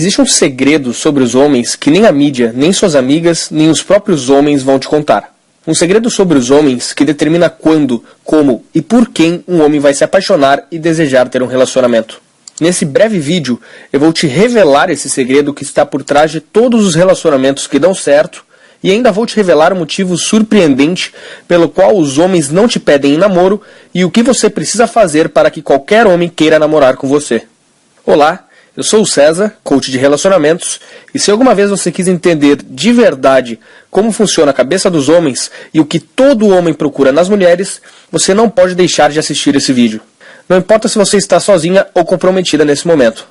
Existe um segredo sobre os homens que nem a mídia, nem suas amigas, nem os próprios homens vão te contar. Um segredo sobre os homens que determina quando, como e por quem um homem vai se apaixonar e desejar ter um relacionamento. Nesse breve vídeo, eu vou te revelar esse segredo que está por trás de todos os relacionamentos que dão certo e ainda vou te revelar um motivo surpreendente pelo qual os homens não te pedem em namoro e o que você precisa fazer para que qualquer homem queira namorar com você. Olá! Eu sou o César, coach de relacionamentos, e se alguma vez você quis entender de verdade como funciona a cabeça dos homens e o que todo homem procura nas mulheres, você não pode deixar de assistir esse vídeo. Não importa se você está sozinha ou comprometida nesse momento.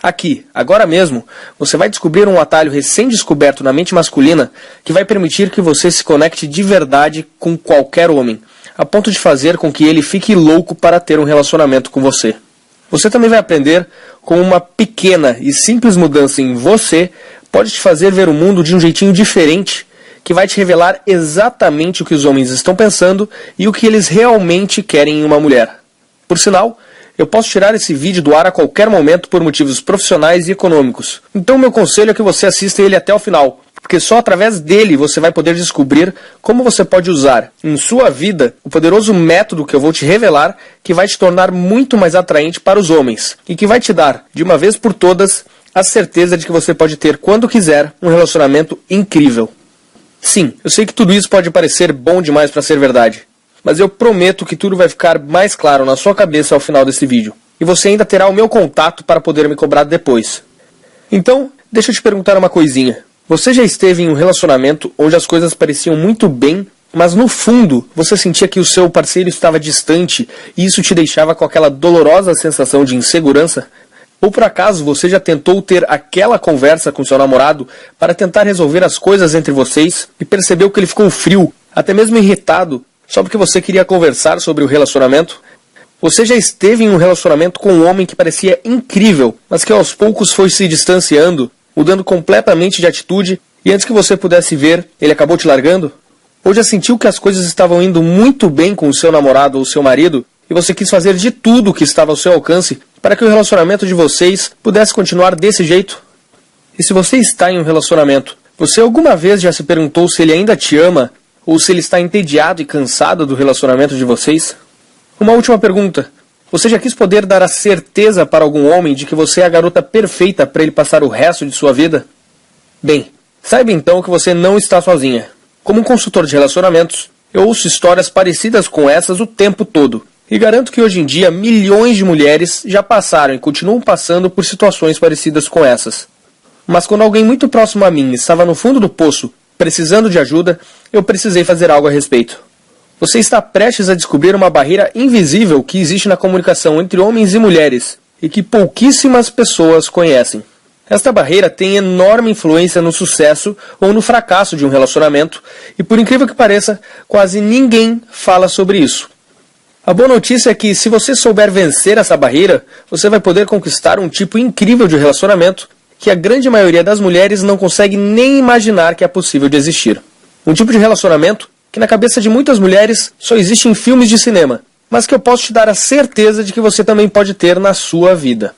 Aqui, agora mesmo, você vai descobrir um atalho recém-descoberto na mente masculina que vai permitir que você se conecte de verdade com qualquer homem, a ponto de fazer com que ele fique louco para ter um relacionamento com você. Você também vai aprender como uma pequena e simples mudança em você pode te fazer ver o mundo de um jeitinho diferente, que vai te revelar exatamente o que os homens estão pensando e o que eles realmente querem em uma mulher. Por sinal, eu posso tirar esse vídeo do ar a qualquer momento por motivos profissionais e econômicos. Então meu conselho é que você assista ele até o final, porque só através dele você vai poder descobrir como você pode usar em sua vida o poderoso método que eu vou te revelar, que vai te tornar muito mais atraente para os homens e que vai te dar, de uma vez por todas, a certeza de que você pode ter, quando quiser, um relacionamento incrível. Sim, eu sei que tudo isso pode parecer bom demais para ser verdade, mas eu prometo que tudo vai ficar mais claro na sua cabeça ao final desse vídeo. E você ainda terá o meu contato para poder me cobrar depois. Então, deixa eu te perguntar uma coisinha. Você já esteve em um relacionamento onde as coisas pareciam muito bem, mas no fundo você sentia que o seu parceiro estava distante e isso te deixava com aquela dolorosa sensação de insegurança? Ou por acaso você já tentou ter aquela conversa com seu namorado para tentar resolver as coisas entre vocês e percebeu que ele ficou frio, até mesmo irritado, só porque você queria conversar sobre o relacionamento? Você já esteve em um relacionamento com um homem que parecia incrível, mas que aos poucos foi se distanciando, mudando completamente de atitude, e antes que você pudesse ver, ele acabou te largando? Ou já sentiu que as coisas estavam indo muito bem com o seu namorado ou seu marido, e você quis fazer de tudo o que estava ao seu alcance para que o relacionamento de vocês pudesse continuar desse jeito? E se você está em um relacionamento, você alguma vez já se perguntou se ele ainda te ama, ou se ele está entediado e cansado do relacionamento de vocês? Uma última pergunta. Você já quis poder dar a certeza para algum homem de que você é a garota perfeita para ele passar o resto de sua vida? Bem, saiba então que você não está sozinha. Como um consultor de relacionamentos, eu ouço histórias parecidas com essas o tempo todo. E garanto que hoje em dia milhões de mulheres já passaram e continuam passando por situações parecidas com essas. Mas quando alguém muito próximo a mim estava no fundo do poço, precisando de ajuda, eu precisei fazer algo a respeito. Você está prestes a descobrir uma barreira invisível que existe na comunicação entre homens e mulheres e que pouquíssimas pessoas conhecem. Esta barreira tem enorme influência no sucesso ou no fracasso de um relacionamento e, por incrível que pareça, quase ninguém fala sobre isso. A boa notícia é que, se você souber vencer essa barreira, você vai poder conquistar um tipo incrível de relacionamento que a grande maioria das mulheres não consegue nem imaginar que é possível de existir. Um tipo de relacionamento que na cabeça de muitas mulheres só existe em filmes de cinema, mas que eu posso te dar a certeza de que você também pode ter na sua vida.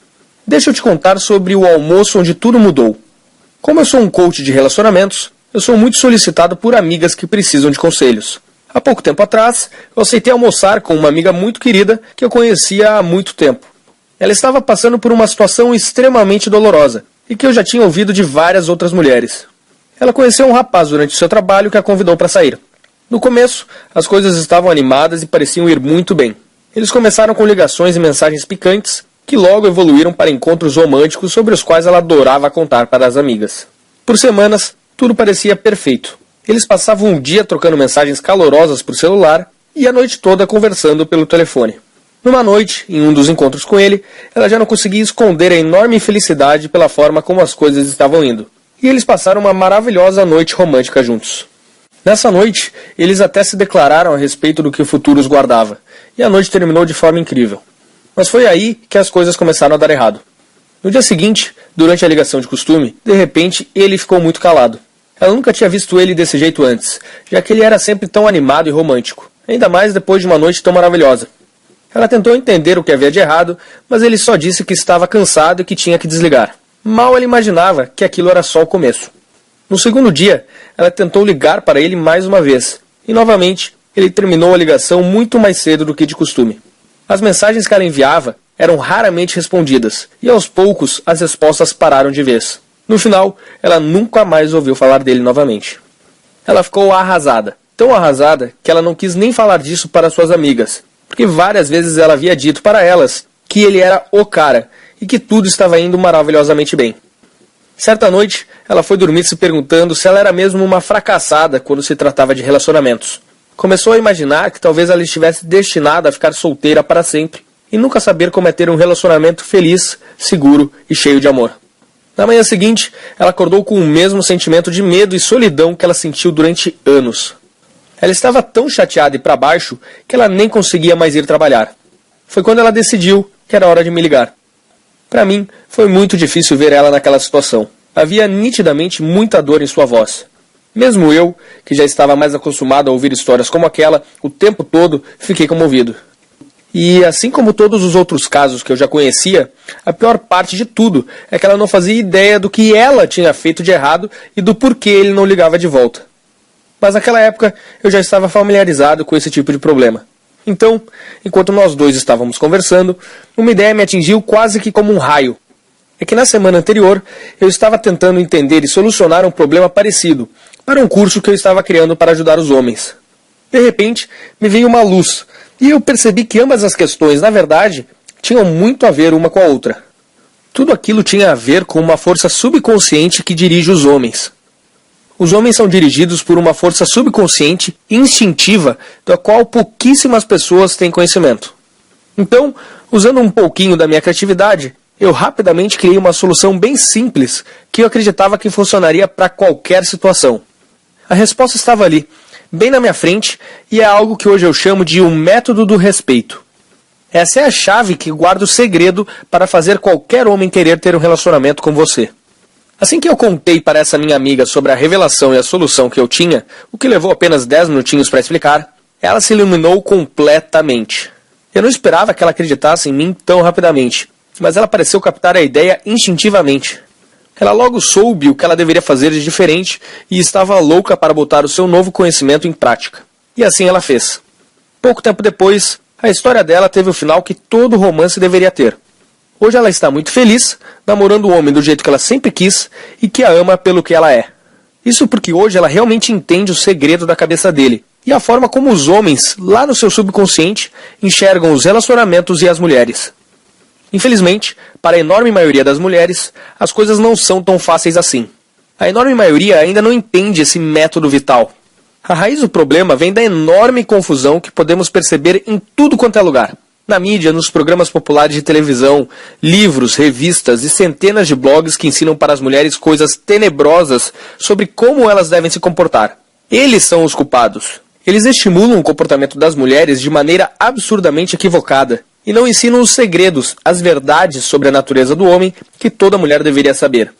Deixa eu te contar sobre o almoço onde tudo mudou. Como eu sou um coach de relacionamentos, eu sou muito solicitado por amigas que precisam de conselhos. Há pouco tempo atrás, eu aceitei almoçar com uma amiga muito querida que eu conhecia há muito tempo. Ela estava passando por uma situação extremamente dolorosa e que eu já tinha ouvido de várias outras mulheres. Ela conheceu um rapaz durante o seu trabalho que a convidou para sair. No começo, as coisas estavam animadas e pareciam ir muito bem. Eles começaram com ligações e mensagens picantes, que logo evoluíram para encontros românticos sobre os quais ela adorava contar para as amigas. Por semanas, tudo parecia perfeito. Eles passavam um dia trocando mensagens calorosas por celular e a noite toda conversando pelo telefone. Numa noite, em um dos encontros com ele, ela já não conseguia esconder a enorme felicidade pela forma como as coisas estavam indo. E eles passaram uma maravilhosa noite romântica juntos. Nessa noite, eles até se declararam a respeito do que o futuro os guardava, e a noite terminou de forma incrível. Mas foi aí que as coisas começaram a dar errado. No dia seguinte, durante a ligação de costume, de repente ele ficou muito calado. Ela nunca tinha visto ele desse jeito antes, já que ele era sempre tão animado e romântico, ainda mais depois de uma noite tão maravilhosa. Ela tentou entender o que havia de errado, mas ele só disse que estava cansado e que tinha que desligar. Mal ela imaginava que aquilo era só o começo. No segundo dia, ela tentou ligar para ele mais uma vez, e novamente ele terminou a ligação muito mais cedo do que de costume. As mensagens que ela enviava eram raramente respondidas, e aos poucos as respostas pararam de vez. No final, ela nunca mais ouviu falar dele novamente. Ela ficou arrasada, tão arrasada que ela não quis nem falar disso para suas amigas, porque várias vezes ela havia dito para elas que ele era o cara e que tudo estava indo maravilhosamente bem. Certa noite, ela foi dormir se perguntando se ela era mesmo uma fracassada quando se tratava de relacionamentos. Começou a imaginar que talvez ela estivesse destinada a ficar solteira para sempre e nunca saber como é ter um relacionamento feliz, seguro e cheio de amor. Na manhã seguinte, ela acordou com o mesmo sentimento de medo e solidão que ela sentiu durante anos. Ela estava tão chateada e para baixo que ela nem conseguia mais ir trabalhar. Foi quando ela decidiu que era hora de me ligar. Para mim, foi muito difícil ver ela naquela situação. Havia nitidamente muita dor em sua voz. Mesmo eu, que já estava mais acostumado a ouvir histórias como aquela, o tempo todo fiquei comovido. E assim como todos os outros casos que eu já conhecia, a pior parte de tudo é que ela não fazia ideia do que ela tinha feito de errado e do porquê ele não ligava de volta. Mas naquela época eu já estava familiarizado com esse tipo de problema. Então, enquanto nós dois estávamos conversando, uma ideia me atingiu quase que como um raio. É que na semana anterior eu estava tentando entender e solucionar um problema parecido para um curso que eu estava criando para ajudar os homens. De repente, me veio uma luz e eu percebi que ambas as questões, na verdade, tinham muito a ver uma com a outra. Tudo aquilo tinha a ver com uma força subconsciente que dirige os homens. Os homens são dirigidos por uma força subconsciente e instintiva da qual pouquíssimas pessoas têm conhecimento. Então, usando um pouquinho da minha criatividade, eu rapidamente criei uma solução bem simples que eu acreditava que funcionaria para qualquer situação. A resposta estava ali, bem na minha frente, e é algo que hoje eu chamo de um método do respeito. Essa é a chave que guarda o segredo para fazer qualquer homem querer ter um relacionamento com você. Assim que eu contei para essa minha amiga sobre a revelação e a solução que eu tinha, o que levou apenas 10 minutinhos para explicar, ela se iluminou completamente. Eu não esperava que ela acreditasse em mim tão rapidamente, mas ela pareceu captar a ideia instintivamente. Ela logo soube o que ela deveria fazer de diferente e estava louca para botar o seu novo conhecimento em prática. E assim ela fez. Pouco tempo depois, a história dela teve o final que todo romance deveria ter. Hoje ela está muito feliz, namorando o homem do jeito que ela sempre quis e que a ama pelo que ela é. Isso porque hoje ela realmente entende o segredo da cabeça dele e a forma como os homens, lá no seu subconsciente, enxergam os relacionamentos e as mulheres. Infelizmente, para a enorme maioria das mulheres, as coisas não são tão fáceis assim. A enorme maioria ainda não entende esse método vital. A raiz do problema vem da enorme confusão que podemos perceber em tudo quanto é lugar. Na mídia, nos programas populares de televisão, livros, revistas e centenas de blogs que ensinam para as mulheres coisas tenebrosas sobre como elas devem se comportar. Eles são os culpados. Eles estimulam o comportamento das mulheres de maneira absurdamente equivocada e não ensinam os segredos, as verdades sobre a natureza do homem que toda mulher deveria saber.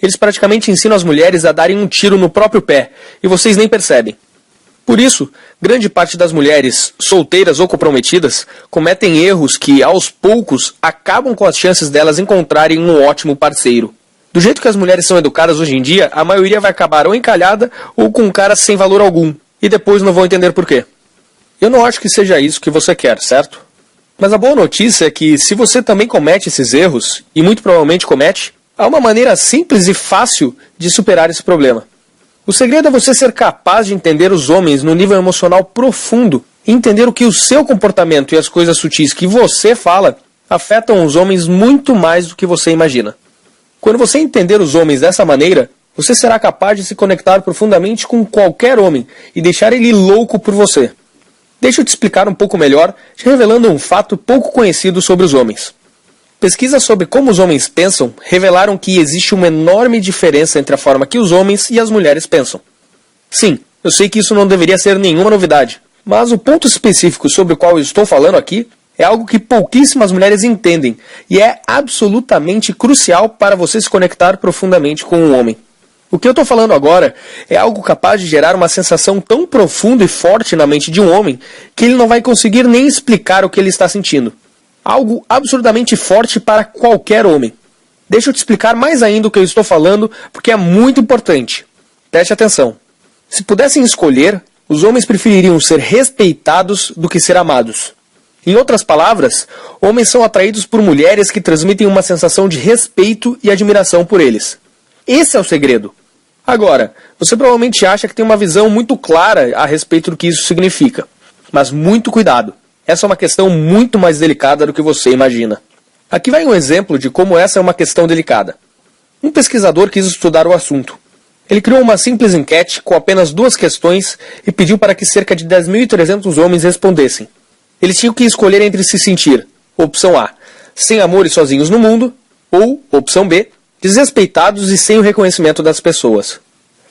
Eles praticamente ensinam as mulheres a darem um tiro no próprio pé e vocês nem percebem. Por isso, grande parte das mulheres, solteiras ou comprometidas, cometem erros que, aos poucos, acabam com as chances delas encontrarem um ótimo parceiro. Do jeito que as mulheres são educadas hoje em dia, a maioria vai acabar ou encalhada ou com um cara sem valor algum, e depois não vão entender por quê. Eu não acho que seja isso que você quer, certo? Mas a boa notícia é que, se você também comete esses erros, e muito provavelmente comete, há uma maneira simples e fácil de superar esse problema. O segredo é você ser capaz de entender os homens no nível emocional profundo e entender o que o seu comportamento e as coisas sutis que você fala afetam os homens muito mais do que você imagina. Quando você entender os homens dessa maneira, você será capaz de se conectar profundamente com qualquer homem e deixar ele louco por você. Deixa eu te explicar um pouco melhor, te revelando um fato pouco conhecido sobre os homens. Pesquisas sobre como os homens pensam revelaram que existe uma enorme diferença entre a forma que os homens e as mulheres pensam. Sim, eu sei que isso não deveria ser nenhuma novidade, mas o ponto específico sobre o qual eu estou falando aqui é algo que pouquíssimas mulheres entendem e é absolutamente crucial para você se conectar profundamente com um homem. O que eu estou falando agora é algo capaz de gerar uma sensação tão profunda e forte na mente de um homem que ele não vai conseguir nem explicar o que ele está sentindo. Algo absurdamente forte para qualquer homem. Deixa eu te explicar mais ainda o que eu estou falando, porque é muito importante. Preste atenção. Se pudessem escolher, os homens prefeririam ser respeitados do que ser amados. Em outras palavras, homens são atraídos por mulheres que transmitem uma sensação de respeito e admiração por eles. Esse é o segredo. Agora, você provavelmente acha que tem uma visão muito clara a respeito do que isso significa. Mas muito cuidado. Essa é uma questão muito mais delicada do que você imagina. Aqui vai um exemplo de como essa é uma questão delicada. Um pesquisador quis estudar o assunto. Ele criou uma simples enquete com apenas 2 questões e pediu para que cerca de 10.300 homens respondessem. Eles tinham que escolher entre se sentir, opção A, sem amor e sozinhos no mundo, ou, opção B, desrespeitados e sem o reconhecimento das pessoas.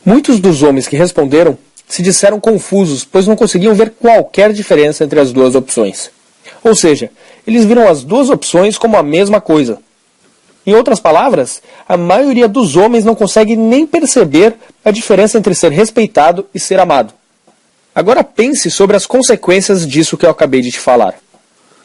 Muitos dos homens que responderam se disseram confusos, pois não conseguiam ver qualquer diferença entre as 2 opções. Ou seja, eles viram as 2 opções como a mesma coisa. Em outras palavras, a maioria dos homens não consegue nem perceber a diferença entre ser respeitado e ser amado. Agora pense sobre as consequências disso que eu acabei de te falar.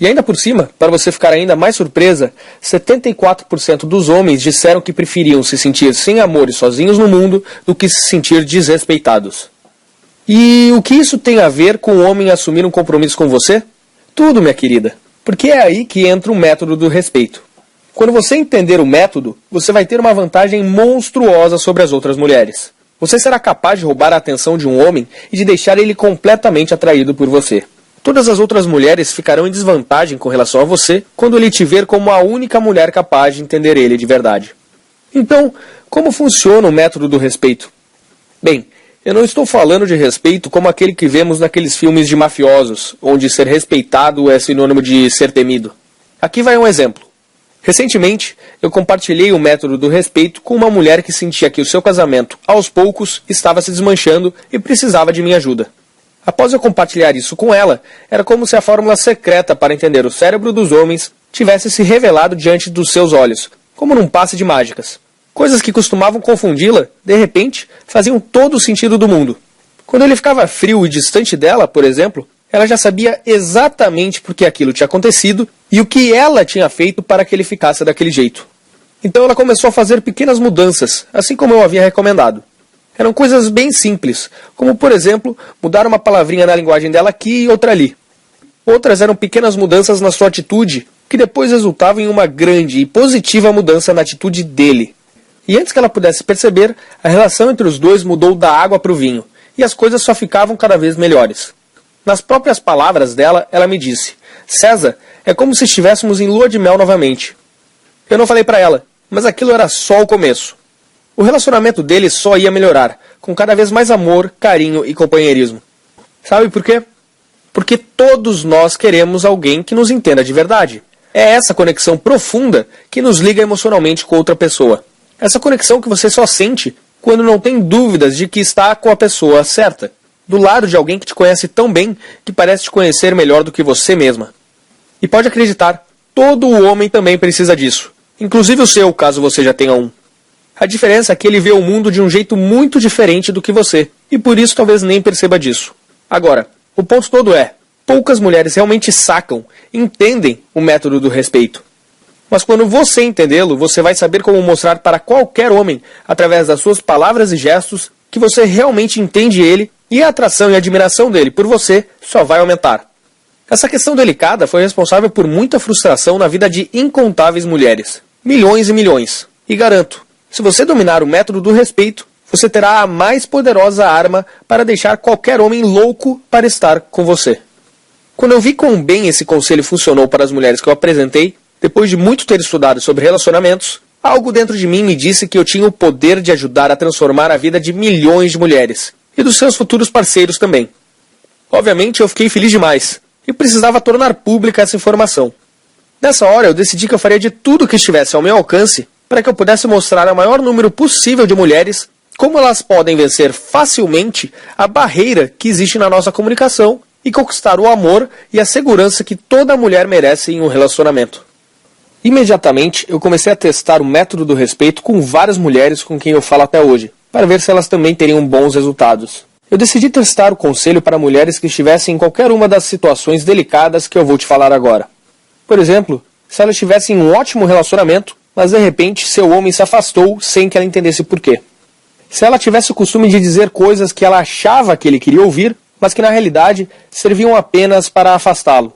E ainda por cima, para você ficar ainda mais surpresa, 74% dos homens disseram que preferiam se sentir sem amor e sozinhos no mundo do que se sentir desrespeitados. E o que isso tem a ver com o homem assumir um compromisso com você? Tudo, minha querida. Porque é aí que entra o método do respeito. Quando você entender o método, você vai ter uma vantagem monstruosa sobre as outras mulheres. Você será capaz de roubar a atenção de um homem e de deixar ele completamente atraído por você. Todas as outras mulheres ficarão em desvantagem com relação a você quando ele te ver como a única mulher capaz de entender ele de verdade. Então, como funciona o método do respeito? Bem, eu não estou falando de respeito como aquele que vemos naqueles filmes de mafiosos, onde ser respeitado é sinônimo de ser temido. Aqui vai um exemplo. Recentemente, eu compartilhei o método do respeito com uma mulher que sentia que o seu casamento, aos poucos, estava se desmanchando e precisava de minha ajuda. Após eu compartilhar isso com ela, era como se a fórmula secreta para entender o cérebro dos homens tivesse se revelado diante dos seus olhos, como num passe de mágicas. Coisas que costumavam confundi-la, de repente, faziam todo o sentido do mundo. Quando ele ficava frio e distante dela, por exemplo, ela já sabia exatamente por que aquilo tinha acontecido e o que ela tinha feito para que ele ficasse daquele jeito. Então ela começou a fazer pequenas mudanças, assim como eu havia recomendado. Eram coisas bem simples, como por exemplo, mudar uma palavrinha na linguagem dela aqui e outra ali. Outras eram pequenas mudanças na sua atitude, que depois resultavam em uma grande e positiva mudança na atitude dele. E antes que ela pudesse perceber, a relação entre os dois mudou da água para o vinho, e as coisas só ficavam cada vez melhores. Nas próprias palavras dela, ela me disse: César, é como se estivéssemos em lua de mel novamente. Eu não falei para ela, mas aquilo era só o começo. O relacionamento deles só ia melhorar, com cada vez mais amor, carinho e companheirismo. Sabe por quê? Porque todos nós queremos alguém que nos entenda de verdade. É essa conexão profunda que nos liga emocionalmente com outra pessoa. Essa conexão que você só sente quando não tem dúvidas de que está com a pessoa certa. Do lado de alguém que te conhece tão bem que parece te conhecer melhor do que você mesma. E pode acreditar, todo homem também precisa disso. Inclusive o seu, caso você já tenha um. A diferença é que ele vê o mundo de um jeito muito diferente do que você, e por isso talvez nem perceba disso. Agora, o ponto todo é, poucas mulheres realmente sacam, entendem o método do respeito. Mas quando você entendê-lo, você vai saber como mostrar para qualquer homem, através das suas palavras e gestos, que você realmente entende ele e a atração e admiração dele por você só vai aumentar. Essa questão delicada foi responsável por muita frustração na vida de incontáveis mulheres. Milhões e milhões. E garanto, se você dominar o método do respeito, você terá a mais poderosa arma para deixar qualquer homem louco para estar com você. Quando eu vi quão bem esse conselho funcionou para as mulheres que eu apresentei, depois de muito ter estudado sobre relacionamentos, algo dentro de mim me disse que eu tinha o poder de ajudar a transformar a vida de milhões de mulheres, e dos seus futuros parceiros também. Obviamente eu fiquei feliz demais, e precisava tornar pública essa informação. Nessa hora eu decidi que eu faria de tudo que estivesse ao meu alcance para que eu pudesse mostrar ao maior número possível de mulheres como elas podem vencer facilmente a barreira que existe na nossa comunicação e conquistar o amor e a segurança que toda mulher merece em um relacionamento. Imediatamente eu comecei a testar o método do respeito com várias mulheres com quem eu falo até hoje, para ver se elas também teriam bons resultados. Eu decidi testar o conselho para mulheres que estivessem em qualquer uma das situações delicadas que eu vou te falar agora. Por exemplo, se elas estivessem em um ótimo relacionamento, mas de repente seu homem se afastou sem que ela entendesse por quê. Se ela tivesse o costume de dizer coisas que ela achava que ele queria ouvir, mas que na realidade serviam apenas para afastá-lo.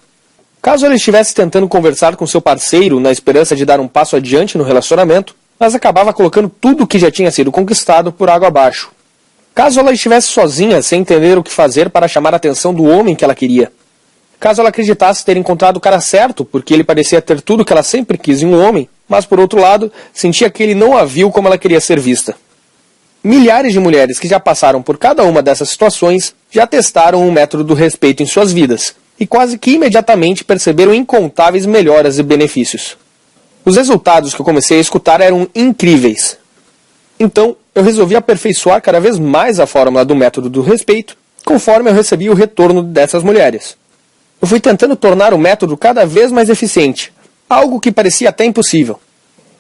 Caso ela estivesse tentando conversar com seu parceiro na esperança de dar um passo adiante no relacionamento, mas acabava colocando tudo o que já tinha sido conquistado por água abaixo. Caso ela estivesse sozinha, sem entender o que fazer para chamar a atenção do homem que ela queria. Caso ela acreditasse ter encontrado o cara certo, porque ele parecia ter tudo o que ela sempre quis em um homem, mas por outro lado, sentia que ele não a viu como ela queria ser vista. Milhares de mulheres que já passaram por cada uma dessas situações já testaram o método do respeito em suas vidas, e quase que imediatamente perceberam incontáveis melhoras e benefícios. Os resultados que eu comecei a escutar eram incríveis. Então, eu resolvi aperfeiçoar cada vez mais a fórmula do método do respeito, conforme eu recebia o retorno dessas mulheres. Eu fui tentando tornar o método cada vez mais eficiente, algo que parecia até impossível.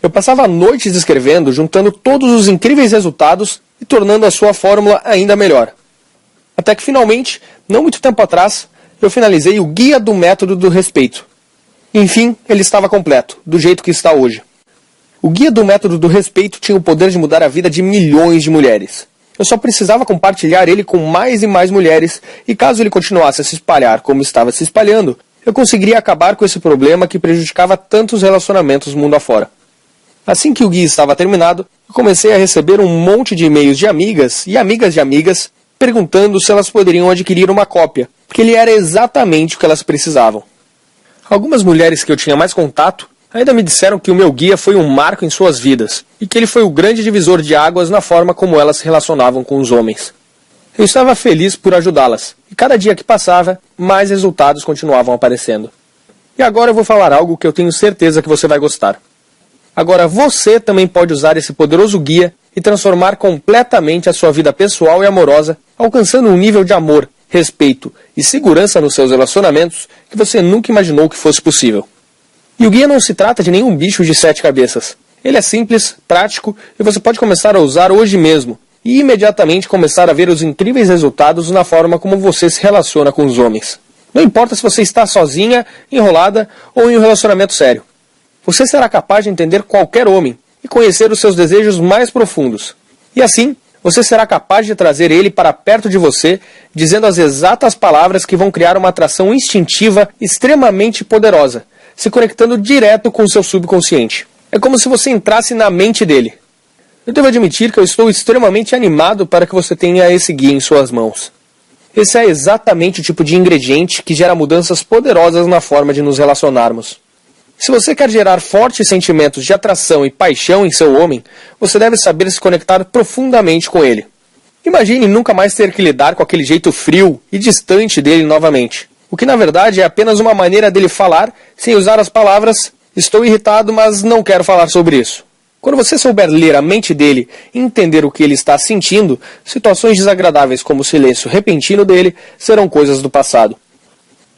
Eu passava noites escrevendo, juntando todos os incríveis resultados e tornando a sua fórmula ainda melhor. Até que finalmente, não muito tempo atrás, eu finalizei o Guia do Método do Respeito. Enfim, ele estava completo, do jeito que está hoje. O Guia do Método do Respeito tinha o poder de mudar a vida de milhões de mulheres. Eu só precisava compartilhar ele com mais e mais mulheres, e caso ele continuasse a se espalhar como estava se espalhando, eu conseguiria acabar com esse problema que prejudicava tantos relacionamentos mundo afora. Assim que o guia estava terminado, eu comecei a receber um monte de e-mails de amigas e amigas de amigas perguntando se elas poderiam adquirir uma cópia, porque ele era exatamente o que elas precisavam. Algumas mulheres que eu tinha mais contato ainda me disseram que o meu guia foi um marco em suas vidas e que ele foi o grande divisor de águas na forma como elas se relacionavam com os homens. Eu estava feliz por ajudá-las, e cada dia que passava, mais resultados continuavam aparecendo. E agora eu vou falar algo que eu tenho certeza que você vai gostar. Agora você também pode usar esse poderoso guia e transformar completamente a sua vida pessoal e amorosa, alcançando um nível de amor, respeito e segurança nos seus relacionamentos que você nunca imaginou que fosse possível. E o guia não se trata de nenhum bicho de 7 cabeças. Ele é simples, prático e você pode começar a usar hoje mesmo e imediatamente começar a ver os incríveis resultados na forma como você se relaciona com os homens. Não importa se você está sozinha, enrolada ou em um relacionamento sério. Você será capaz de entender qualquer homem e conhecer os seus desejos mais profundos. E assim, você será capaz de trazer ele para perto de você, dizendo as exatas palavras que vão criar uma atração instintiva extremamente poderosa, se conectando direto com o seu subconsciente. É como se você entrasse na mente dele. Eu devo admitir que eu estou extremamente animado para que você tenha esse guia em suas mãos. Esse é exatamente o tipo de ingrediente que gera mudanças poderosas na forma de nos relacionarmos. Se você quer gerar fortes sentimentos de atração e paixão em seu homem, você deve saber se conectar profundamente com ele. Imagine nunca mais ter que lidar com aquele jeito frio e distante dele novamente. O que na verdade é apenas uma maneira dele falar sem usar as palavras "estou irritado, mas não quero falar sobre isso". Quando você souber ler a mente dele e entender o que ele está sentindo, situações desagradáveis como o silêncio repentino dele serão coisas do passado.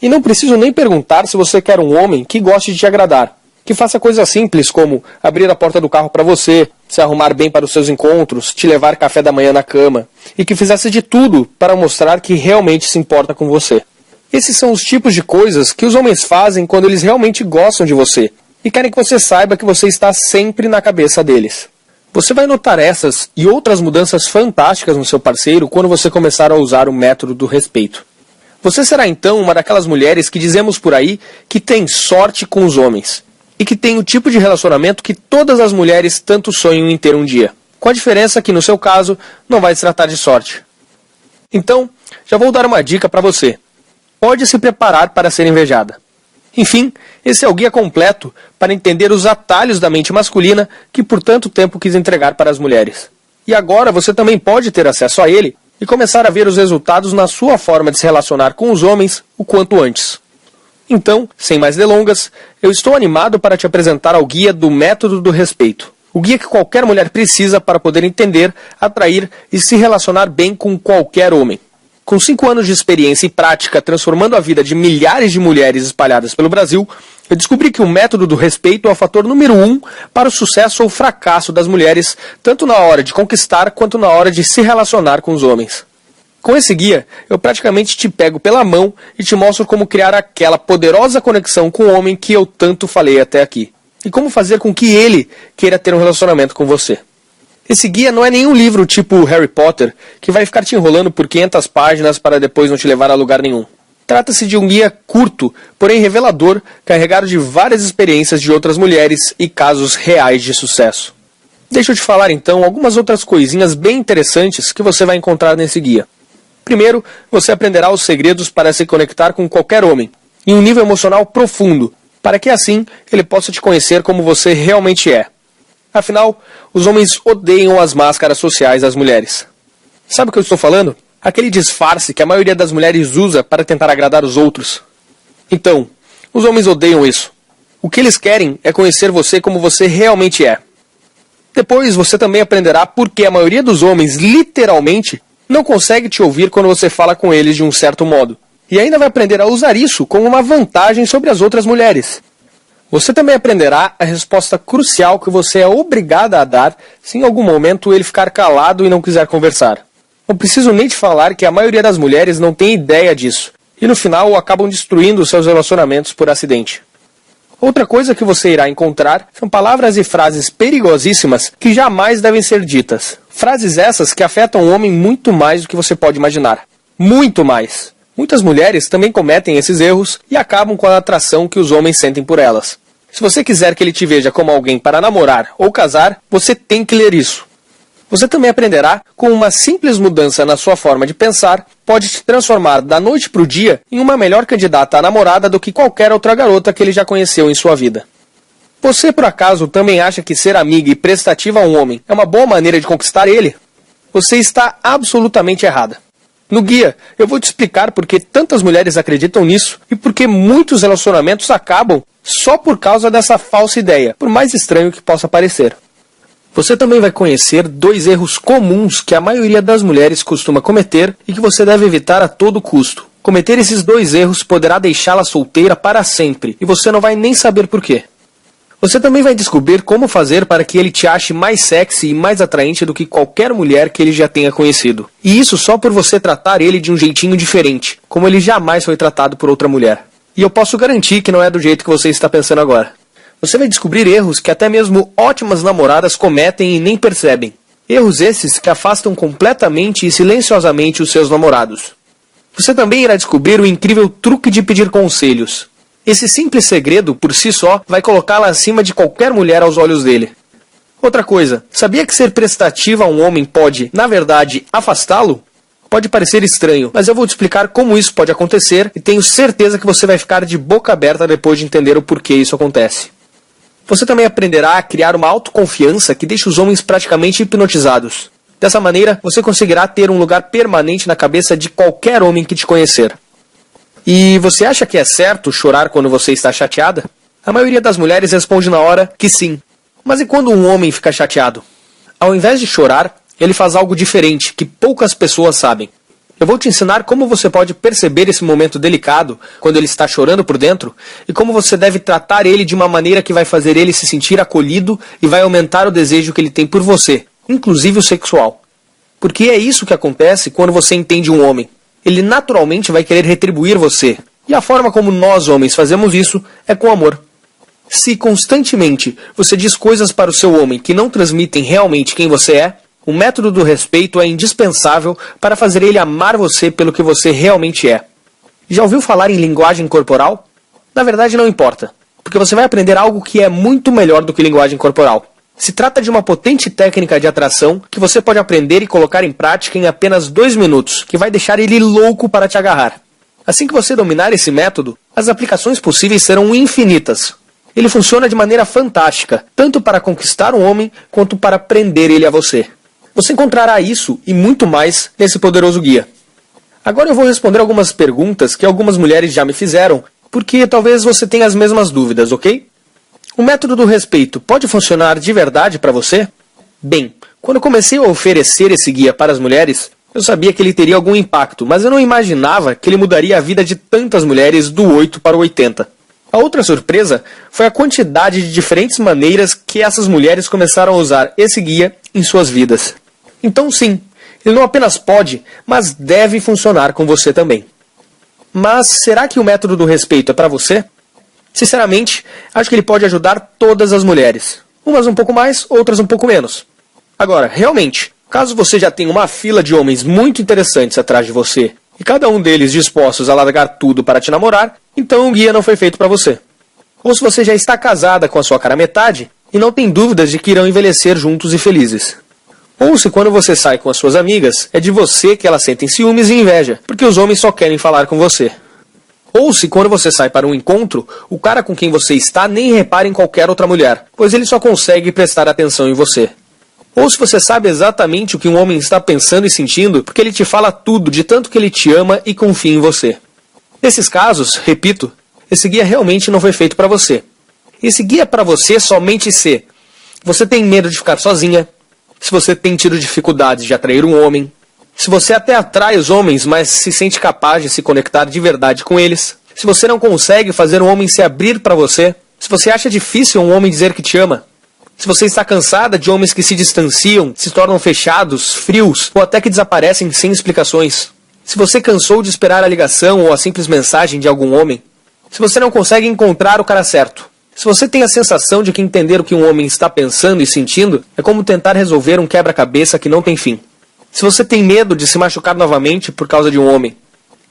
E não preciso nem perguntar se você quer um homem que goste de te agradar, que faça coisas simples como abrir a porta do carro para você, se arrumar bem para os seus encontros, te levar café da manhã na cama, e que fizesse de tudo para mostrar que realmente se importa com você. Esses são os tipos de coisas que os homens fazem quando eles realmente gostam de você, e querem que você saiba que você está sempre na cabeça deles. Você vai notar essas e outras mudanças fantásticas no seu parceiro quando você começar a usar o método do respeito. Você será então uma daquelas mulheres que dizemos por aí que tem sorte com os homens, e que tem o tipo de relacionamento que todas as mulheres tanto sonham em ter um dia, com a diferença que no seu caso não vai se tratar de sorte. Então, já vou dar uma dica para você. Pode se preparar para ser invejada. Enfim, esse é o guia completo para entender os atalhos da mente masculina que por tanto tempo quis entregar para as mulheres. E agora você também pode ter acesso a ele e começar a ver os resultados na sua forma de se relacionar com os homens o quanto antes. Então, sem mais delongas, eu estou animado para te apresentar ao guia do Método do Respeito. O guia que qualquer mulher precisa para poder entender, atrair e se relacionar bem com qualquer homem. Com 5 anos de experiência e prática transformando a vida de milhares de mulheres espalhadas pelo Brasil, eu descobri que o método do respeito é o fator número 1 para o sucesso ou fracasso das mulheres, tanto na hora de conquistar quanto na hora de se relacionar com os homens. Com esse guia, eu praticamente te pego pela mão e te mostro como criar aquela poderosa conexão com o homem que eu tanto falei até aqui. e como fazer com que ele queira ter um relacionamento com você. Esse guia não é nenhum livro tipo Harry Potter, que vai ficar te enrolando por 500 páginas para depois não te levar a lugar nenhum. Trata-se de um guia curto, porém revelador, carregado de várias experiências de outras mulheres e casos reais de sucesso. Deixa eu te falar então algumas outras coisinhas bem interessantes que você vai encontrar nesse guia. Primeiro, você aprenderá os segredos para se conectar com qualquer homem, em um nível emocional profundo, para que assim ele possa te conhecer como você realmente é. Afinal, os homens odeiam as máscaras sociais das mulheres. Sabe o que eu estou falando? Aquele disfarce que a maioria das mulheres usa para tentar agradar os outros. Então, os homens odeiam isso. O que eles querem é conhecer você como você realmente é. Depois você também aprenderá por que a maioria dos homens, literalmente, não consegue te ouvir quando você fala com eles de um certo modo. E ainda vai aprender a usar isso como uma vantagem sobre as outras mulheres. Você também aprenderá a resposta crucial que você é obrigada a dar se em algum momento ele ficar calado e não quiser conversar. Não preciso nem te falar que a maioria das mulheres não tem ideia disso, e no final acabam destruindo seus relacionamentos por acidente. Outra coisa que você irá encontrar são palavras e frases perigosíssimas que jamais devem ser ditas. Frases essas que afetam o homem muito mais do que você pode imaginar. Muito mais. Muitas mulheres também cometem esses erros e acabam com a atração que os homens sentem por elas. Se você quiser que ele te veja como alguém para namorar ou casar, você tem que ler isso. Você também aprenderá como uma simples mudança na sua forma de pensar pode te transformar da noite para o dia em uma melhor candidata à namorada do que qualquer outra garota que ele já conheceu em sua vida. Você, por acaso, também acha que ser amiga e prestativa a um homem é uma boa maneira de conquistar ele? Você está absolutamente errada. No guia, eu vou te explicar por que tantas mulheres acreditam nisso e por que muitos relacionamentos acabam só por causa dessa falsa ideia, por mais estranho que possa parecer. Você também vai conhecer 2 erros comuns que a maioria das mulheres costuma cometer e que você deve evitar a todo custo. Cometer esses 2 erros poderá deixá-la solteira para sempre e você não vai nem saber por quê. Você também vai descobrir como fazer para que ele te ache mais sexy e mais atraente do que qualquer mulher que ele já tenha conhecido. E isso só por você tratar ele de um jeitinho diferente, como ele jamais foi tratado por outra mulher. E eu posso garantir que não é do jeito que você está pensando agora. Você vai descobrir erros que até mesmo ótimas namoradas cometem e nem percebem. Erros esses que afastam completamente e silenciosamente os seus namorados. Você também irá descobrir o incrível truque de pedir conselhos. Esse simples segredo, por si só, vai colocá-la acima de qualquer mulher aos olhos dele. Outra coisa, sabia que ser prestativa a um homem pode, na verdade, afastá-lo? Pode parecer estranho, mas eu vou te explicar como isso pode acontecer e tenho certeza que você vai ficar de boca aberta depois de entender o porquê isso acontece. Você também aprenderá a criar uma autoconfiança que deixa os homens praticamente hipnotizados. Dessa maneira, você conseguirá ter um lugar permanente na cabeça de qualquer homem que te conhecer. E você acha que é certo chorar quando você está chateada? A maioria das mulheres responde na hora que sim. Mas e quando um homem fica chateado? Ao invés de chorar, ele faz algo diferente que poucas pessoas sabem. Eu vou te ensinar como você pode perceber esse momento delicado, quando ele está chorando por dentro, e como você deve tratar ele de uma maneira que vai fazer ele se sentir acolhido e vai aumentar o desejo que ele tem por você, inclusive o sexual. Porque é isso que acontece quando você entende um homem. Ele naturalmente vai querer retribuir você. E a forma como nós homens fazemos isso é com amor. Se constantemente você diz coisas para o seu homem que não transmitem realmente quem você é, o método do respeito é indispensável para fazer ele amar você pelo que você realmente é. Já ouviu falar em linguagem corporal? Na verdade não importa, porque você vai aprender algo que é muito melhor do que linguagem corporal. Se trata de uma potente técnica de atração que você pode aprender e colocar em prática em apenas 2 minutos, que vai deixar ele louco para te agarrar. Assim que você dominar esse método, as aplicações possíveis serão infinitas. Ele funciona de maneira fantástica, tanto para conquistar um homem, quanto para prender ele a você. Você encontrará isso e muito mais nesse poderoso guia. Agora eu vou responder algumas perguntas que algumas mulheres já me fizeram, porque talvez você tenha as mesmas dúvidas, ok? O método do respeito pode funcionar de verdade para você? Bem, quando eu comecei a oferecer esse guia para as mulheres, eu sabia que ele teria algum impacto, mas eu não imaginava que ele mudaria a vida de tantas mulheres do 8 para o 80. A outra surpresa foi a quantidade de diferentes maneiras que essas mulheres começaram a usar esse guia em suas vidas. Então sim, ele não apenas pode, mas deve funcionar com você também. Mas será que o método do respeito é para você? Sinceramente, acho que ele pode ajudar todas as mulheres. Umas um pouco mais, outras um pouco menos. Agora, realmente, caso você já tenha uma fila de homens muito interessantes atrás de você, e cada um deles dispostos a largar tudo para te namorar, então o guia não foi feito para você. Ou se você já está casada com a sua cara metade, e não tem dúvidas de que irão envelhecer juntos e felizes. Ou se quando você sai com as suas amigas, é de você que elas sentem ciúmes e inveja, porque os homens só querem falar com você. Ou se quando você sai para um encontro, o cara com quem você está nem repara em qualquer outra mulher, pois ele só consegue prestar atenção em você. Ou se você sabe exatamente o que um homem está pensando e sentindo, porque ele te fala tudo de tanto que ele te ama e confia em você. Nesses casos, repito, esse guia realmente não foi feito para você. Esse guia é para você somente se você tem medo de ficar sozinha, se você tem tido dificuldades de atrair um homem, se você até atrai os homens, mas se sente capaz de se conectar de verdade com eles, se você não consegue fazer um homem se abrir para você, se você acha difícil um homem dizer que te ama, se você está cansada de homens que se distanciam, se tornam fechados, frios ou até que desaparecem sem explicações, se você cansou de esperar a ligação ou a simples mensagem de algum homem, se você não consegue encontrar o cara certo, se você tem a sensação de que entender o que um homem está pensando e sentindo é como tentar resolver um quebra-cabeça que não tem fim. Se você tem medo de se machucar novamente por causa de um homem.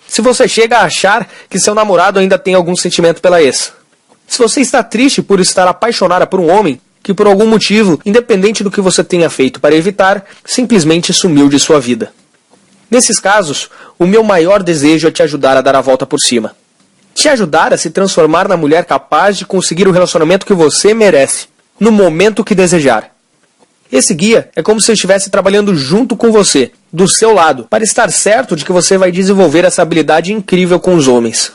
Se você chega a achar que seu namorado ainda tem algum sentimento pela ex. Se você está triste por estar apaixonada por um homem que por algum motivo, independente do que você tenha feito para evitar, simplesmente sumiu de sua vida. Nesses casos, o meu maior desejo é te ajudar a dar a volta por cima. Te ajudar a se transformar na mulher capaz de conseguir o relacionamento que você merece, no momento que desejar. Esse guia é como se eu estivesse trabalhando junto com você, do seu lado, para estar certo de que você vai desenvolver essa habilidade incrível com os homens.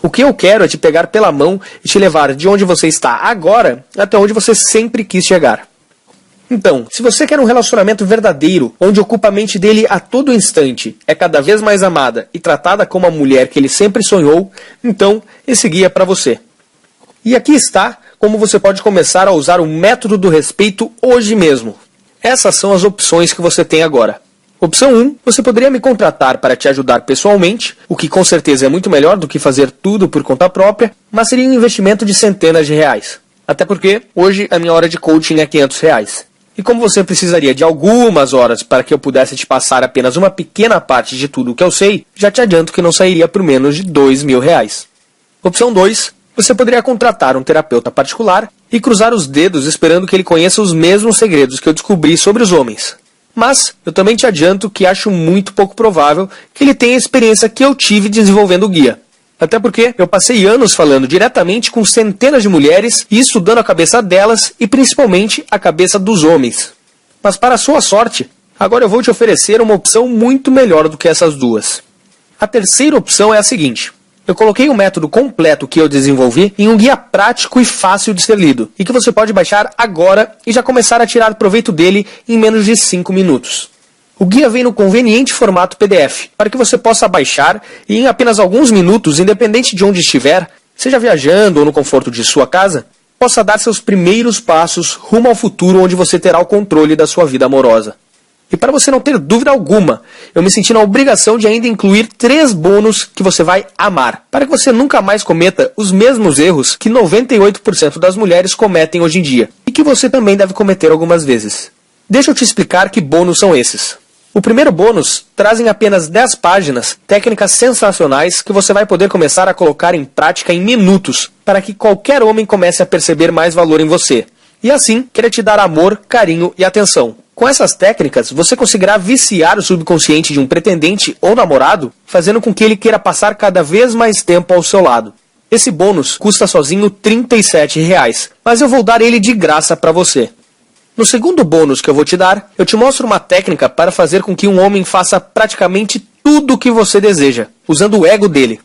O que eu quero é te pegar pela mão e te levar de onde você está agora até onde você sempre quis chegar. Então, se você quer um relacionamento verdadeiro, onde ocupa a mente dele a todo instante, é cada vez mais amada e tratada como a mulher que ele sempre sonhou, então esse guia é para você. E aqui está como você pode começar a usar o método do respeito hoje mesmo. Essas são as opções que você tem agora. Opção 1, você poderia me contratar para te ajudar pessoalmente, o que com certeza é muito melhor do que fazer tudo por conta própria, mas seria um investimento de centenas de reais. Até porque, hoje, a minha hora de coaching é R$500. E como você precisaria de algumas horas para que eu pudesse te passar apenas uma pequena parte de tudo o que eu sei, já te adianto que não sairia por menos de R$2.000. Opção 2, você poderia contratar um terapeuta particular e cruzar os dedos esperando que ele conheça os mesmos segredos que eu descobri sobre os homens. Mas eu também te adianto que acho muito pouco provável que ele tenha a experiência que eu tive desenvolvendo o guia. Até porque eu passei anos falando diretamente com centenas de mulheres e estudando a cabeça delas e principalmente a cabeça dos homens. Mas para sua sorte, agora eu vou te oferecer uma opção muito melhor do que essas duas. A terceira opção é a seguinte. Eu coloquei um método completo que eu desenvolvi em um guia prático e fácil de ser lido, e que você pode baixar agora e já começar a tirar proveito dele em menos de 5 minutos. O guia vem no conveniente formato PDF, para que você possa baixar e em apenas alguns minutos, independente de onde estiver, seja viajando ou no conforto de sua casa, possa dar seus primeiros passos rumo ao futuro onde você terá o controle da sua vida amorosa. E para você não ter dúvida alguma, eu me senti na obrigação de ainda incluir 3 bônus que você vai amar, para que você nunca mais cometa os mesmos erros que 98% das mulheres cometem hoje em dia, e que você também deve cometer algumas vezes. Deixa eu te explicar que bônus são esses. O primeiro bônus traz em apenas 10 páginas técnicas sensacionais que você vai poder começar a colocar em prática em minutos, para que qualquer homem comece a perceber mais valor em você, e assim querer te dar amor, carinho e atenção. Com essas técnicas, você conseguirá viciar o subconsciente de um pretendente ou namorado, fazendo com que ele queira passar cada vez mais tempo ao seu lado. Esse bônus custa sozinho R$37, mas eu vou dar ele de graça para você. No segundo bônus que eu vou te dar, eu te mostro uma técnica para fazer com que um homem faça praticamente tudo o que você deseja, usando o ego dele.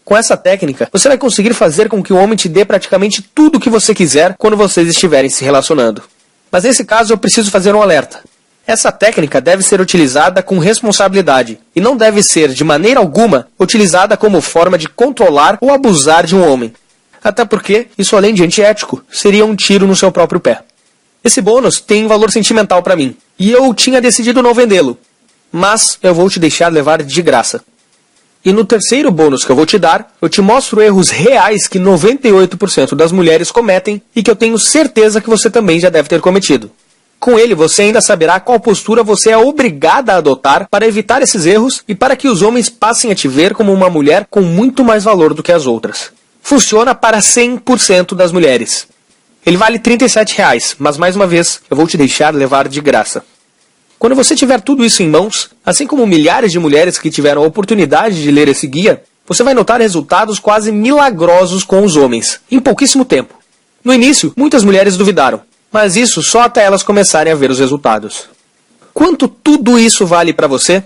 Com essa técnica, você vai conseguir fazer com que o homem te dê praticamente tudo o que você quiser quando vocês estiverem se relacionando. Mas nesse caso eu preciso fazer um alerta. Essa técnica deve ser utilizada com responsabilidade e não deve ser, de maneira alguma, utilizada como forma de controlar ou abusar de um homem. Até porque, isso além de antiético, seria um tiro no seu próprio pé. Esse bônus tem valor sentimental para mim, e eu tinha decidido não vendê-lo, mas eu vou te deixar levar de graça. E no terceiro bônus que eu vou te dar, eu te mostro erros reais que 98% das mulheres cometem e que eu tenho certeza que você também já deve ter cometido. Com ele, você ainda saberá qual postura você é obrigada a adotar para evitar esses erros e para que os homens passem a te ver como uma mulher com muito mais valor do que as outras. Funciona para 100% das mulheres. Ele vale R$ 37, mas mais uma vez, eu vou te deixar levar de graça. Quando você tiver tudo isso em mãos, assim como milhares de mulheres que tiveram a oportunidade de ler esse guia, você vai notar resultados quase milagrosos com os homens, em pouquíssimo tempo. No início, muitas mulheres duvidaram, mas isso só até elas começarem a ver os resultados. Quanto tudo isso vale para você?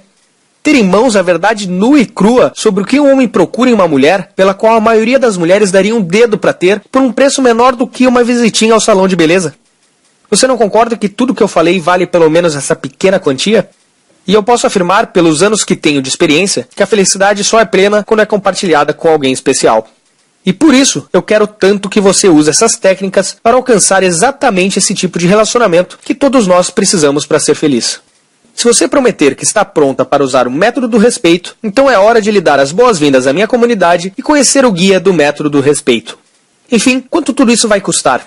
Ter em mãos a verdade nua e crua sobre o que um homem procura em uma mulher, pela qual a maioria das mulheres daria um dedo para ter, por um preço menor do que uma visitinha ao salão de beleza? Você não concorda que tudo que eu falei vale pelo menos essa pequena quantia? E eu posso afirmar, pelos anos que tenho de experiência, que a felicidade só é plena quando é compartilhada com alguém especial. E por isso, eu quero tanto que você use essas técnicas para alcançar exatamente esse tipo de relacionamento que todos nós precisamos para ser feliz. Se você prometer que está pronta para usar o método do respeito, então é hora de lhe dar as boas-vindas à minha comunidade e conhecer o guia do método do respeito. Enfim, quanto tudo isso vai custar?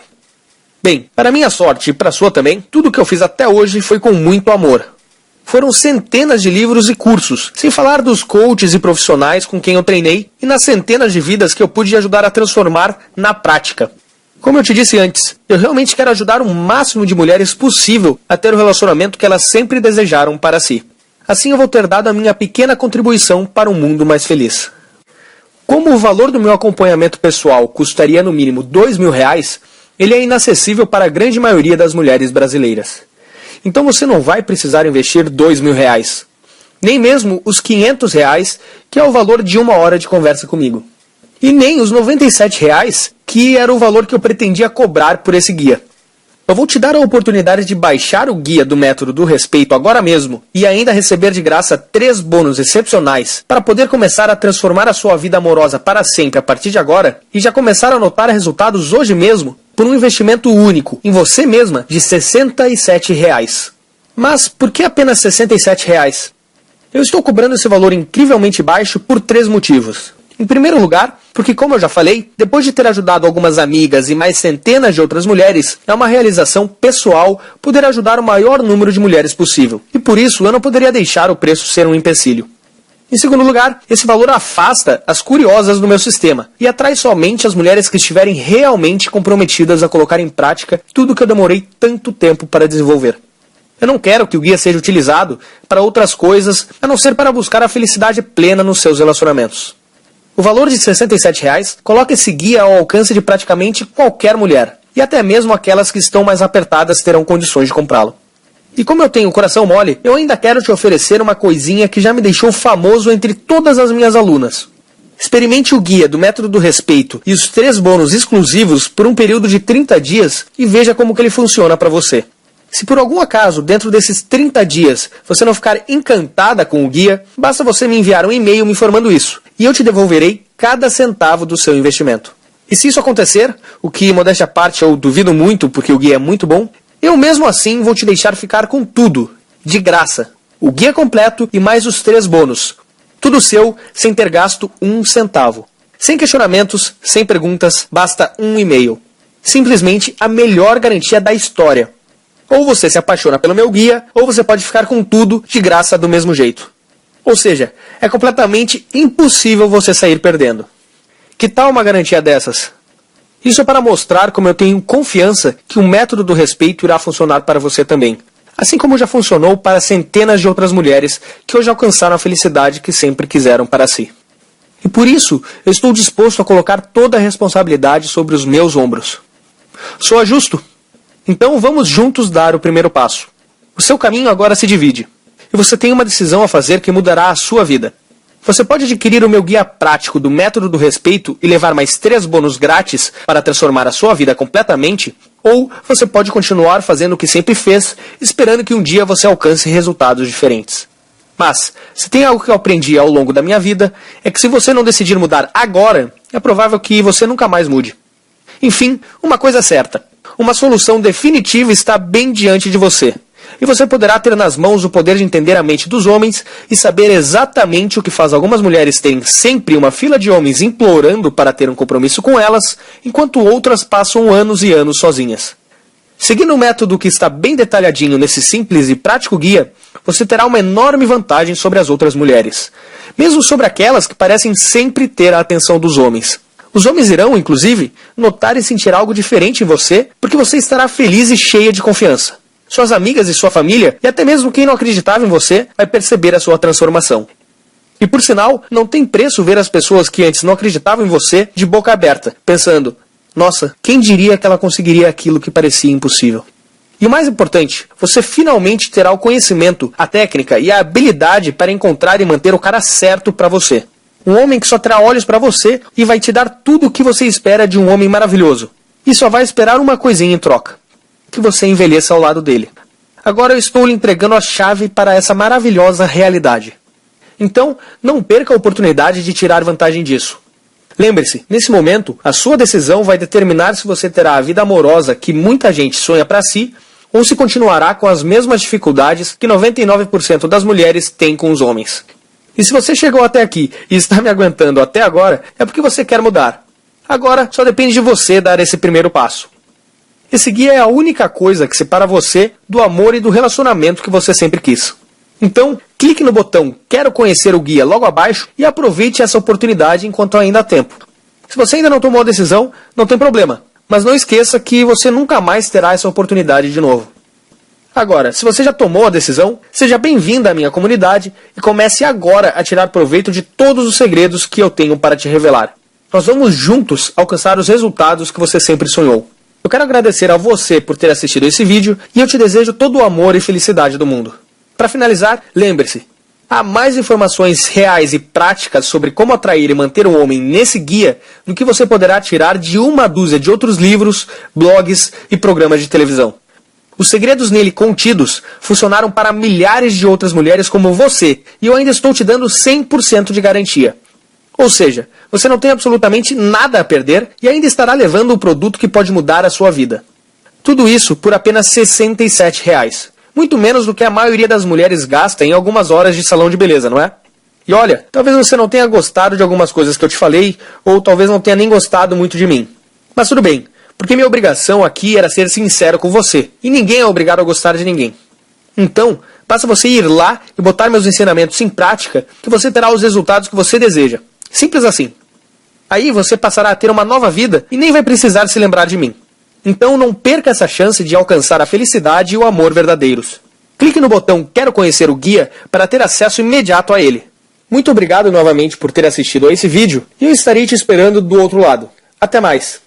Bem, para minha sorte e para a sua também, tudo que eu fiz até hoje foi com muito amor. Foram centenas de livros e cursos, sem falar dos coaches e profissionais com quem eu treinei e nas centenas de vidas que eu pude ajudar a transformar na prática. Como eu te disse antes, eu realmente quero ajudar o máximo de mulheres possível a ter o relacionamento que elas sempre desejaram para si. Assim eu vou ter dado a minha pequena contribuição para um mundo mais feliz. Como o valor do meu acompanhamento pessoal custaria no mínimo R$2.000, ele é inacessível para a grande maioria das mulheres brasileiras. Então você não vai precisar investir R$2.000, nem mesmo os R$500, que é o valor de 1 hora de conversa comigo. E nem os R$97, que era o valor que eu pretendia cobrar por esse guia. Eu vou te dar a oportunidade de baixar o guia do método do respeito agora mesmo e ainda receber de graça 3 bônus excepcionais para poder começar a transformar a sua vida amorosa para sempre a partir de agora e já começar a notar resultados hoje mesmo por um investimento único em você mesma de R$67. Mas por que apenas R$67? Eu estou cobrando esse valor incrivelmente baixo por 3 motivos. Em primeiro lugar, porque como eu já falei, depois de ter ajudado algumas amigas e mais centenas de outras mulheres, é uma realização pessoal poder ajudar o maior número de mulheres possível. E por isso eu não poderia deixar o preço ser um empecilho. Em segundo lugar, esse valor afasta as curiosas do meu sistema e atrai somente as mulheres que estiverem realmente comprometidas a colocar em prática tudo que eu demorei tanto tempo para desenvolver. Eu não quero que o guia seja utilizado para outras coisas, a não ser para buscar a felicidade plena nos seus relacionamentos. O valor de R$67 coloca esse guia ao alcance de praticamente qualquer mulher, e até mesmo aquelas que estão mais apertadas terão condições de comprá-lo. E como eu tenho o coração mole, eu ainda quero te oferecer uma coisinha que já me deixou famoso entre todas as minhas alunas. Experimente o guia do método do respeito e os 3 bônus exclusivos por um período de 30 dias e veja como que ele funciona para você. Se por algum acaso, dentro desses 30 dias, você não ficar encantada com o guia, basta você me enviar um e-mail me informando isso, e eu te devolverei cada centavo do seu investimento. E se isso acontecer, o que, modéstia à parte, eu duvido muito porque o guia é muito bom, eu mesmo assim vou te deixar ficar com tudo, de graça. O guia completo e mais os 3 bônus. Tudo seu, sem ter gasto 1 centavo. Sem questionamentos, sem perguntas, basta um e-mail. Simplesmente a melhor garantia da história. Ou você se apaixona pelo meu guia, ou você pode ficar com tudo de graça do mesmo jeito. Ou seja, é completamente impossível você sair perdendo. Que tal uma garantia dessas? Isso é para mostrar como eu tenho confiança que o método do respeito irá funcionar para você também. Assim como já funcionou para centenas de outras mulheres que hoje alcançaram a felicidade que sempre quiseram para si. E por isso, eu estou disposto a colocar toda a responsabilidade sobre os meus ombros. Soa justo? Então vamos juntos dar o primeiro passo. O seu caminho agora se divide. E você tem uma decisão a fazer que mudará a sua vida. Você pode adquirir o meu guia prático do método do respeito e levar mais 3 bônus grátis para transformar a sua vida completamente, ou você pode continuar fazendo o que sempre fez, esperando que um dia você alcance resultados diferentes. Mas, se tem algo que eu aprendi ao longo da minha vida, é que se você não decidir mudar agora, é provável que você nunca mais mude. Enfim, uma coisa é certa. Uma solução definitiva está bem diante de você. E você poderá ter nas mãos o poder de entender a mente dos homens e saber exatamente o que faz algumas mulheres terem sempre uma fila de homens implorando para ter um compromisso com elas, enquanto outras passam anos e anos sozinhas. Seguindo o método que está bem detalhadinho nesse simples e prático guia, você terá uma enorme vantagem sobre as outras mulheres, mesmo sobre aquelas que parecem sempre ter a atenção dos homens. Os homens irão, inclusive, notar e sentir algo diferente em você, porque você estará feliz e cheia de confiança. Suas amigas e sua família, e até mesmo quem não acreditava em você, vai perceber a sua transformação. E por sinal, não tem preço ver as pessoas que antes não acreditavam em você de boca aberta, pensando: nossa, quem diria que ela conseguiria aquilo que parecia impossível? E o mais importante, você finalmente terá o conhecimento, a técnica e a habilidade para encontrar e manter o cara certo para você. Um homem que só terá olhos para você e vai te dar tudo o que você espera de um homem maravilhoso. E só vai esperar uma coisinha em troca: que você envelheça ao lado dele. Agora eu estou lhe entregando a chave para essa maravilhosa realidade. Então, não perca a oportunidade de tirar vantagem disso. Lembre-se, nesse momento, a sua decisão vai determinar se você terá a vida amorosa que muita gente sonha para si, ou se continuará com as mesmas dificuldades que 99% das mulheres têm com os homens. E se você chegou até aqui e está me aguentando até agora, é porque você quer mudar. Agora, só depende de você dar esse primeiro passo. Esse guia é a única coisa que separa você do amor e do relacionamento que você sempre quis. Então, clique no botão Quero conhecer o guia logo abaixo e aproveite essa oportunidade enquanto ainda há tempo. Se você ainda não tomou a decisão, não tem problema, mas não esqueça que você nunca mais terá essa oportunidade de novo. Agora, se você já tomou a decisão, seja bem-vinda à minha comunidade e comece agora a tirar proveito de todos os segredos que eu tenho para te revelar. Nós vamos juntos alcançar os resultados que você sempre sonhou. Eu quero agradecer a você por ter assistido esse vídeo e eu te desejo todo o amor e felicidade do mundo. Para finalizar, lembre-se, há mais informações reais e práticas sobre como atrair e manter um homem nesse guia do que você poderá tirar de uma dúzia de outros livros, blogs e programas de televisão. Os segredos nele contidos funcionaram para milhares de outras mulheres como você, e eu ainda estou te dando 100% de garantia. Ou seja, você não tem absolutamente nada a perder e ainda estará levando um produto que pode mudar a sua vida. Tudo isso por apenas R$ 67. Muito menos do que a maioria das mulheres gasta em algumas horas de salão de beleza, não é? E olha, talvez você não tenha gostado de algumas coisas que eu te falei, ou talvez não tenha nem gostado muito de mim. Mas tudo bem, porque minha obrigação aqui era ser sincero com você, e ninguém é obrigado a gostar de ninguém. Então, basta você ir lá e botar meus ensinamentos em prática, que você terá os resultados que você deseja. Simples assim. Aí você passará a ter uma nova vida e nem vai precisar se lembrar de mim. Então não perca essa chance de alcançar a felicidade e o amor verdadeiros. Clique no botão Quero conhecer o guia para ter acesso imediato a ele. Muito obrigado novamente por ter assistido a esse vídeo e eu estarei te esperando do outro lado. Até mais!